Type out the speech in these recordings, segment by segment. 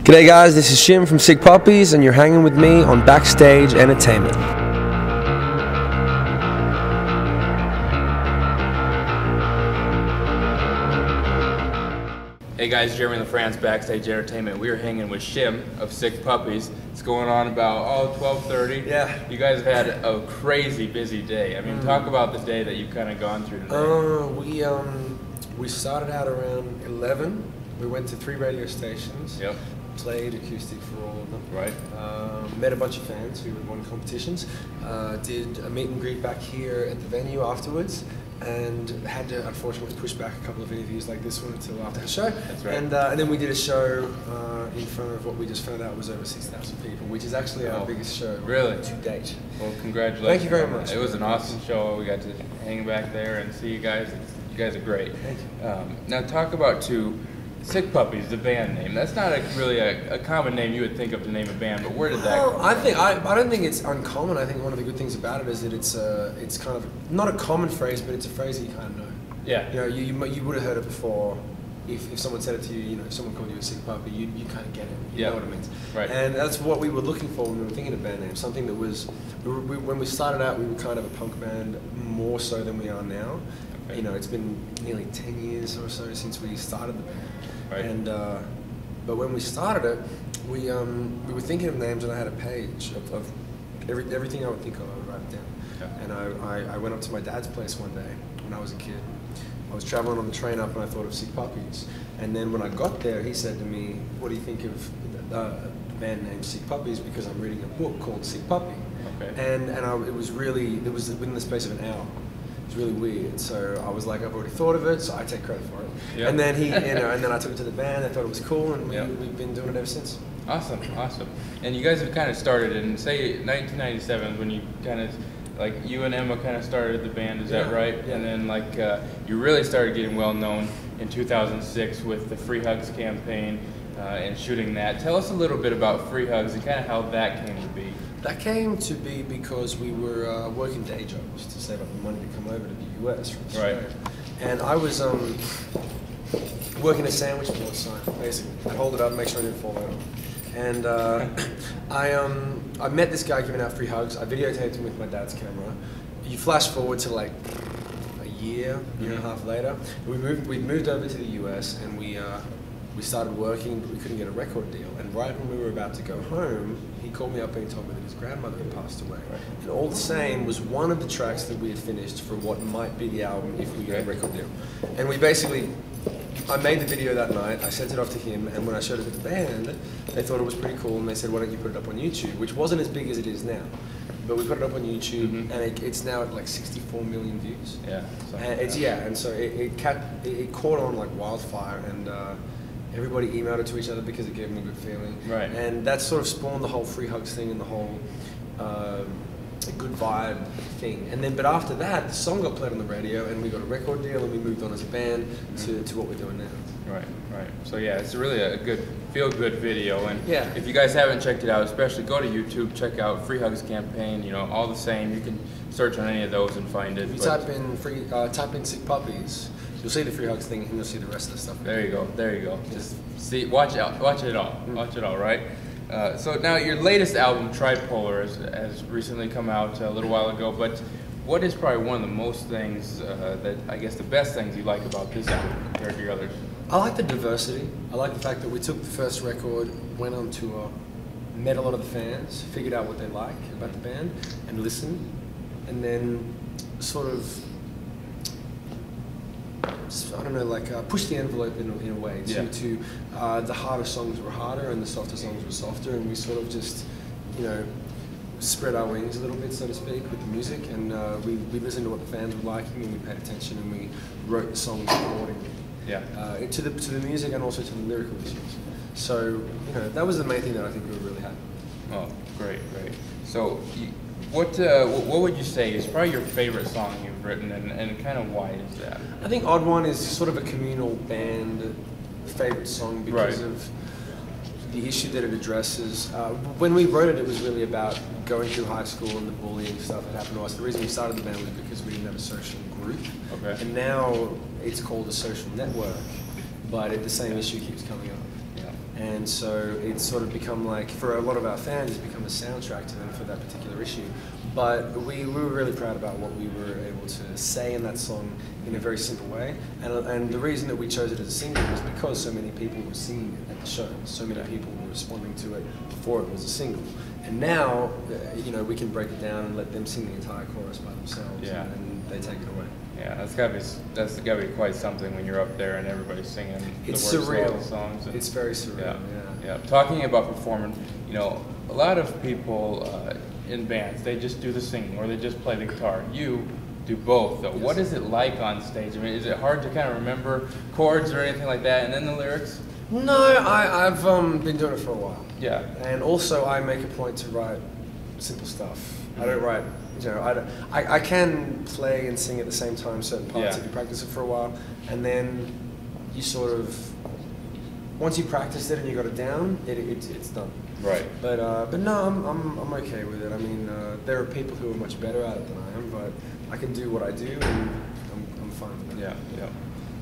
G'day guys, this is Shim from Sick Puppies and you're hanging with me on Backstage Entertainment. Hey guys, Jeremy Lafrentz, Backstage Entertainment. We are hanging with Shim of Sick Puppies. It's going on about 12:30. Yeah. You guys have had a crazy busy day. I mean, talk about the day that you've kind of gone through today. We started out around 11. We went to 3 radio stations. Yep. Played acoustic for all of them. Right. Met a bunch of fans who had won competitions. Did a meet and greet back here at the venue afterwards, and had to unfortunately push back a couple of interviews like this one until after the show. That's right. And then we did a show in front of what we just found out was over 6,000 people, which is actually our biggest show to date. Well, congratulations. Thank you very much. It was an awesome show. We got to hang back there and see you guys. You guys are great. Thank you. Now talk about Sick Puppies, the band name. That's not really a common name you would think of to name a band, but where did that come from? I don't think it's uncommon. I think one of the good things about it is that it's kind of not a common phrase, but it's a phrase that you kind of know. Yeah. You know, you would have heard it before. If someone said it to you, you know, if someone called you a sick puppy, you kind of get it. You know what it means. Right. And that's what we were looking for when we were thinking of band names. Something that was, when we started out, we were kind of a punk band more so than we are now. Okay. You know, it's been nearly 10 years or so since we started the band. Right. And but when we started it, we were thinking of names, and I had a page of everything I would think of. I would write it down. Okay. And I went up to my dad's place one day when I was a kid. I was traveling on the train up, and I thought of Sick Puppies. And then when I got there, he said to me, "What do you think of the band name Sick Puppies? Because I'm reading a book called Sick Puppy." Okay. And it was within the space of an hour. It was really weird. So I was like, I've already thought of it, so I take credit for it. Yep. And then and then I took it to the band. They thought it was cool, and we've been doing it ever since. Awesome, awesome. And you guys have kind of started in, say, 1997 when you kind of, like, you and Emma kind of started the band, is that right? Yeah. And then, like, you really started getting well known in 2006 with the Free Hugs campaign and shooting that. Tell us a little bit about Free Hugs and kind of how that came to be. That came to be because we were working day jobs to save up the money to come over to the US from Australia. Right. And I was working a sandwich board sign, basically. I'd hold it up, make sure I didn't fall over. And I met this guy giving out free hugs. I videotaped him with my dad's camera. You flash forward to like a year and a half later. We moved over to the US, and we started working, but we couldn't get a record deal. And right when we were about to go home, he called me up and he told me that his grandmother had passed away. Right. And All the Same was one of the tracks that we had finished for what might be the album if we get a record deal. And we basically, I made the video that night, I sent it off to him, and when I showed it to the band, they thought it was pretty cool, and they said, why don't you put it up on YouTube, which wasn't as big as it is now. But we put it up on YouTube, and it's now at like 64 million views. Yeah. And so it caught on like wildfire, and everybody emailed it to each other because it gave them a good feeling. Right. And that sort of spawned the whole Free Hugs thing and the whole good vibe thing. And then, but after that, the song got played on the radio, and we got a record deal, and we moved on as a band to what we're doing now. Right, right. So yeah, it's really a good, feel-good video. And if you guys haven't checked it out, especially go to YouTube, check out Free Hugs campaign. You know, All the Same. You can search on any of those and find it. If you type in Sick Puppies, you'll see the Free Hugs thing, and you'll see the rest of the stuff. There you go. There you go. Just see, watch it all. Watch it all. Right. So now your latest album, Tripolar, has recently come out a little while ago. But what is probably one of the most things that I guess the best things you like about this album compared to your others? I like the diversity. I like the fact that we took the first record, went on tour, met a lot of the fans, figured out what they like about the band, and listened, and then sort of, I don't know, like push the envelope in a way to the harder songs were harder and the softer songs were softer, and we sort of just, you know, spread our wings a little bit, so to speak, with the music, and we listened to what the fans were liking, and we paid attention, and we wrote the songs accordingly. Yeah. To the music and also to the lyrical issues. So, you know, that was the main thing that I think we were really happy. Oh, great, great. So, what would you say is probably your favorite song you've written, and kind of why is that? I think Odd One is sort of a communal band favorite song because of the issue that it addresses. When we wrote it, it was really about going through high school and the bullying stuff that happened to us. The reason we started the band was because we didn't have a social group. Okay. And now it's called a social network, but the same issue keeps coming up. And so it's sort of become like, for a lot of our fans, it's become a soundtrack to them for that particular issue. But we were really proud about what we were able to say in that song in a very simple way. And the reason that we chose it as a single was because so many people were singing it at the show. So many people were responding to it before it was a single. And now, you know, we can break it down and let them sing the entire chorus by themselves, and they take it away. Yeah, that's gotta be quite something when you're up there and everybody's singing the words surreal. of the songs. It's very surreal. Yeah. Talking about performing, you know, a lot of people in bands, they just do the singing or they just play the guitar. You do both, though. Yes. What is it like on stage? I mean, is it hard to kind of remember chords or anything like that, and then the lyrics? No, I've been doing it for a while. Yeah. And also, I make a point to write simple stuff. I don't write, you know, I can play and sing at the same time certain parts if you practice it for a while, and then you sort of, once you practice it and you got it down, it's done. Right. But no, I'm okay with it. I mean, there are people who are much better at it than I am, but I can do what I do, and I'm fine with it. Yeah.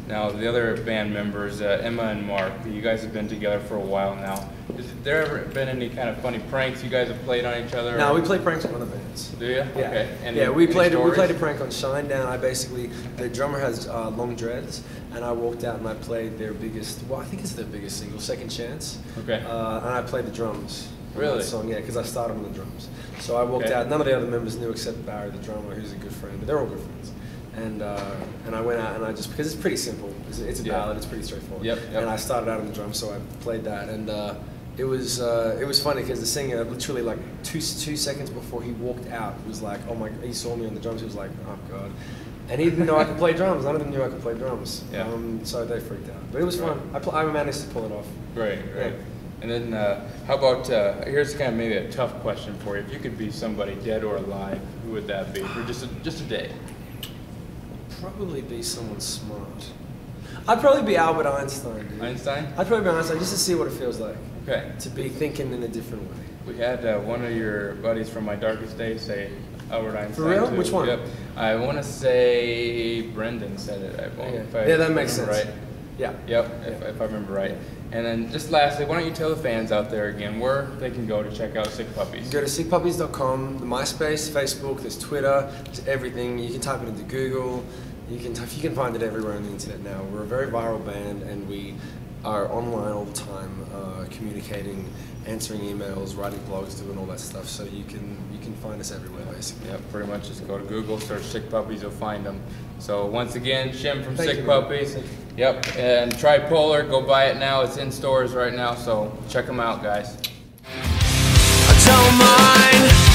Now, the other band members, Emma and Mark, you guys have been together for a while now. Has there ever been any kind of funny pranks you guys have played on each other? No, we play pranks on other bands. Do you? Yeah. Okay. We played a prank on Shinedown. The drummer has long dreads, and I walked out and I played their biggest, well, I think it's their biggest single, Second Chance. Okay. And I played the drums. Really? That song, yeah, because I started on the drums. So I walked out. None of the other members knew except Barry, the drummer, who's a good friend. But they're all good friends. And I went out and I just, because it's pretty simple. It's a ballad. It's pretty straightforward. Yep. And I started out on the drums, so I played that. And it was funny because the singer, literally like two seconds before he walked out, was like, oh my, he saw me on the drums. He was like, oh God. And he didn't know I could play drums. None of them knew I could play drums. Yeah. So they freaked out. But it was fun. I managed to pull it off. Right. Yeah. And then how about, here's kind of maybe a tough question for you. If you could be somebody dead or alive, who would that be for just a day? Probably be someone smart. I'd probably be Albert Einstein, dude. Einstein? I'd probably be Einstein just to see what it feels like. Okay. To be thinking in a different way. We had one of your buddies from My Darkest Days say Albert Einstein. For real? Too. Which one? Yep. I want to say Brendan said it. Yeah, that makes sense. Right? Yeah. Yep, if I remember right. And then just lastly, why don't you tell the fans out there again where they can go to check out Sick Puppies? Go to sickpuppies.com, the MySpace, Facebook, there's Twitter, there's everything. You can type it into Google. You can find it everywhere on the internet now. We're a very viral band, and we are online all the time, communicating, answering emails, writing blogs, doing all that stuff. So you can find us everywhere, basically. Yeah, pretty much just go to Google, search Sick Puppies, you'll find them. So once again, Shim from Thank Sick you, Puppies. Yep, and Tripolar, go buy it now. It's in stores right now, so check them out, guys. I don't mind.